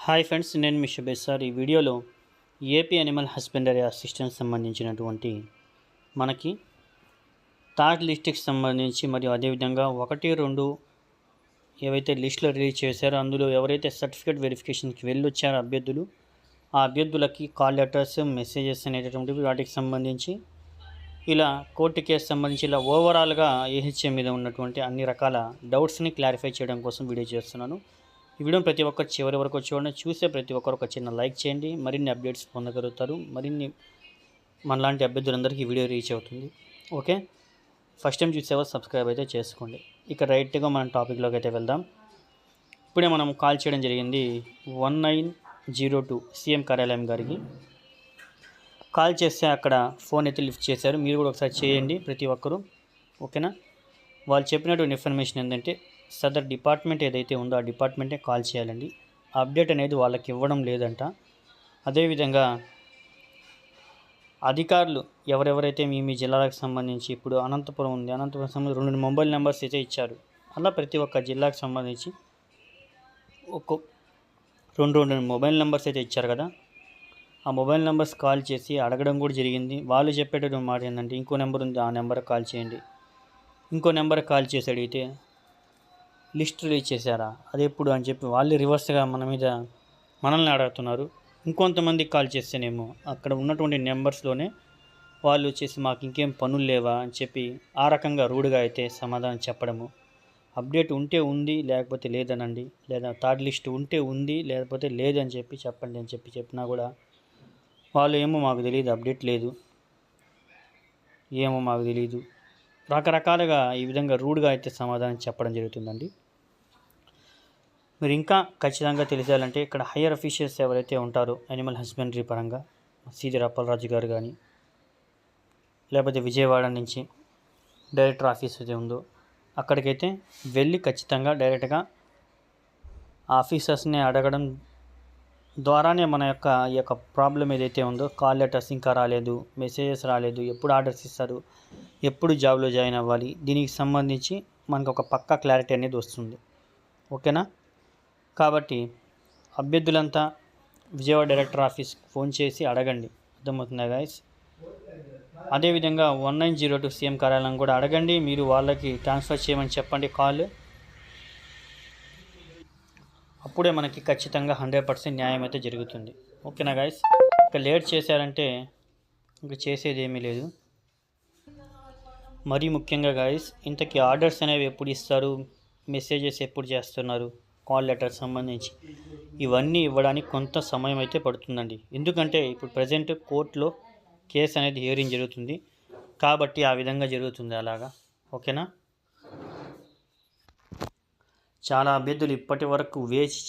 Hi friends, నేను మీ షబేజ్ sir. ఈ వీడియోలో ఏపీ అనిమల్ హస్బెండరీ అసిస్టెంట్ సంబంధించినటువంటి మనకి థర్డ్ లిస్ట్కి సంబంధించి మరియు అదేవిధంగా 1, 2 ఏవైతే లిస్టులో రిలీజ్ చేశారో అందులో ఎవరైతే సర్టిఫికేట్ వెరిఫికేషన్కి వెళ్ళొచ్చారో అభ్యర్థులు, ఆ అభ్యర్థులకి కాల్ లెటర్స్, మెసేజెస్ అనేటటువంటివి వాటికి సంబంధించి ఇలా కోర్టు కేసు సంబంధించి ఇలా ఓవరాల్గా ఏహెచ్ఎం మీద ఉన్నటువంటి అన్ని రకాల డౌట్స్ని క్లారిఫై చేయడం కోసం వీడియో చేస్తున్నాను. ఈ వీడియోని ప్రతి ఒక్కరు చివరి వరకు చూడండి. చూసే ప్రతి ఒక్కరు ఒక చిన్న లైక్ చేయండి. మరిన్ని అప్డేట్స్ పొందగలుగుతారు. మరిన్ని మనలాంటి అభ్యర్థులందరికీ వీడియో రీచ్ అవుతుంది. ఓకే, ఫస్ట్ టైం చూసేవారు సబ్స్క్రైబ్ అయితే చేసుకోండి. ఇక రైట్గా మనం టాపిక్లోకి అయితే వెళ్దాం. ఇప్పుడే మనం కాల్ చేయడం జరిగింది 1902 సీఎం కార్యాలయం గారికి. కాల్ చేస్తే అక్కడ ఫోన్ అయితే లిఫ్ట్ చేశారు. మీరు కూడా ఒకసారి చేయండి ప్రతి ఒక్కరూ. ఓకేనా, వాళ్ళు చెప్పినటువంటి ఇన్ఫర్మేషన్ ఏంటంటే సదర్ డిపార్ట్మెంట్ ఏదైతే ఉందో ఆ డిపార్ట్మెంటే కాల్ చేయాలండి. అప్డేట్ అనేది వాళ్ళకి ఇవ్వడం లేదంట. అదేవిధంగా అధికారులు ఎవరెవరైతే మీ జిల్లాలకు సంబంధించి ఇప్పుడు అనంతపురం ఉంది, అనంతపురం సంబంధించి 2 మొబైల్ నెంబర్స్ అయితే ఇచ్చారు. అలా ప్రతి ఒక్క జిల్లాకు సంబంధించి ఒక్కొక్క 2 మొబైల్ నెంబర్స్ అయితే ఇచ్చారు కదా, ఆ మొబైల్ నెంబర్స్ కాల్ చేసి అడగడం కూడా జరిగింది. వాళ్ళు చెప్పేటటువంటి మాట ఏంటంటే ఇంకో నెంబర్ ఉంది, ఆ నెంబర్కి కాల్ చేయండి. ఇంకో నెంబర్కి కాల్ చేసి అడిగితే లిస్ట్ రిలీజ్ చేశారా, అది ఎప్పుడు అని చెప్పి వాళ్ళు రివర్స్గా మనల్ని అడుగుతున్నారు. ఇంకొంతమందికి కాల్ చేస్తేనేమో అక్కడ ఉన్నటువంటి నెంబర్స్లోనే వాళ్ళు వచ్చేసి మాకు ఇంకేం పనులు లేవా అని చెప్పి ఆ రకంగా రూడ్గా అయితే సమాధానం చెప్పడము. అప్డేట్ ఉంటే ఉంది, లేకపోతే లేదనండి, లేదా థర్డ్ లిస్ట్ ఉంటే ఉంది, లేకపోతే లేదని చెప్పి చెప్పండి అని చెప్పినా కూడా వాళ్ళు ఏమో మాకు తెలియదు, అప్డేట్ లేదు, ఏమో మాకు తెలియదు, రకరకాలుగా ఈ విధంగా రూడ్గా అయితే సమాధానం చెప్పడం జరుగుతుందండి. మీరు ఇంకా ఖచ్చితంగా తెలిసాలంటే ఇక్కడ హయ్యర్ అఫీషియల్స్ ఎవరైతే ఉంటారో యానిమల్ హస్బెండరీ పరంగా సీజర్ అప్పలరాజు గారు కానీ, లేకపోతే విజయవాడ నుంచి డైరెక్టర్ ఆఫీస్ అయితే ఉందో అక్కడికైతే వెళ్ళి ఖచ్చితంగా డైరెక్ట్గా ఆఫీసర్స్ని అడగడం ద్వారానే మన ఈ యొక్క ప్రాబ్లం ఏదైతే ఉందో, కాల్ లెటర్స్ ఇంకా రాలేదు, మెసేజెస్ రాలేదు, ఎప్పుడు ఆర్డర్స్ ఇస్తారు, ఎప్పుడు జాబ్లో జాయిన్ అవ్వాలి, దీనికి సంబంధించి మనకు ఒక పక్కా క్లారిటీ అనేది వస్తుంది. ఓకేనా, కాబట్టి అభ్యర్థులంతా విజయవాడ డైరెక్టర్ ఆఫీస్కి ఫోన్ చేసి అడగండి. అర్థమవుతుందా గైస్? అదేవిధంగా 1902 సీఎం కార్యాలయం కూడా అడగండి. మీరు వాళ్ళకి ట్రాన్స్ఫర్ చేయమని చెప్పండి కాల్. అప్పుడే మనకి ఖచ్చితంగా 100% న్యాయం అయితే జరుగుతుంది. ఓకేనా గైస్? ఇక లేట్ చేశారంటే ఇంక చేసేది ఏమీ లేదు. మరీ ముఖ్యంగా గైస్, ఇంతకీ ఆర్డర్స్ అనేవి ఎప్పుడు ఇస్తారు, మెసేజెస్ ఎప్పుడు చేస్తున్నారు, కాల్ లెటర్ సంబంధించి ఇవన్నీ ఇవ్వడానికి కొంత సమయం అయితే పడుతుందండి. ఎందుకంటే ఇప్పుడు ప్రజెంట్ కోర్టులో కేసు అనేది హియరింగ్ జరుగుతుంది కాబట్టి ఆ విధంగా జరుగుతుంది అలాగా. ఓకేనా, చాలా అభ్యర్థులు ఇప్పటి వరకు వేచి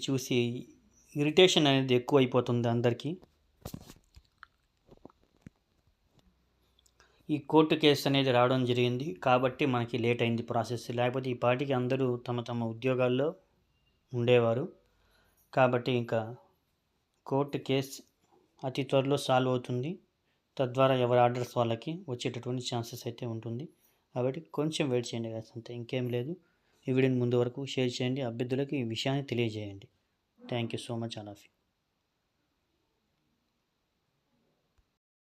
చూసి ఇరిటేషన్ అనేది ఎక్కువ అయిపోతుంది అందరికీ. ఈ కోర్టు కేసు అనేది రావడం జరిగింది కాబట్టి మనకి లేట్ అయింది ప్రాసెస్. లేకపోతే ఈ పార్టీకి అందరూ తమ ఉద్యోగాల్లో ఉండేవారు. కాబట్టి ఇంకా కోర్టు కేసు అతి త్వరలో సాల్వ్ అవుతుంది. తద్వారా ఎవరి ఆర్డర్స్ వాళ్ళకి వచ్చేటటువంటి ఛాన్సెస్ అయితే ఉంటుంది. కాబట్టి కొంచెం వెయిట్ చేయండి కదా, అంతే, ఇంకేం లేదు. ఈ వీడియోని ముందు వరకు షేర్ చేయండి, అభ్యర్థులకు ఈ విషయాన్ని తెలియజేయండి. Thank you so much all of you.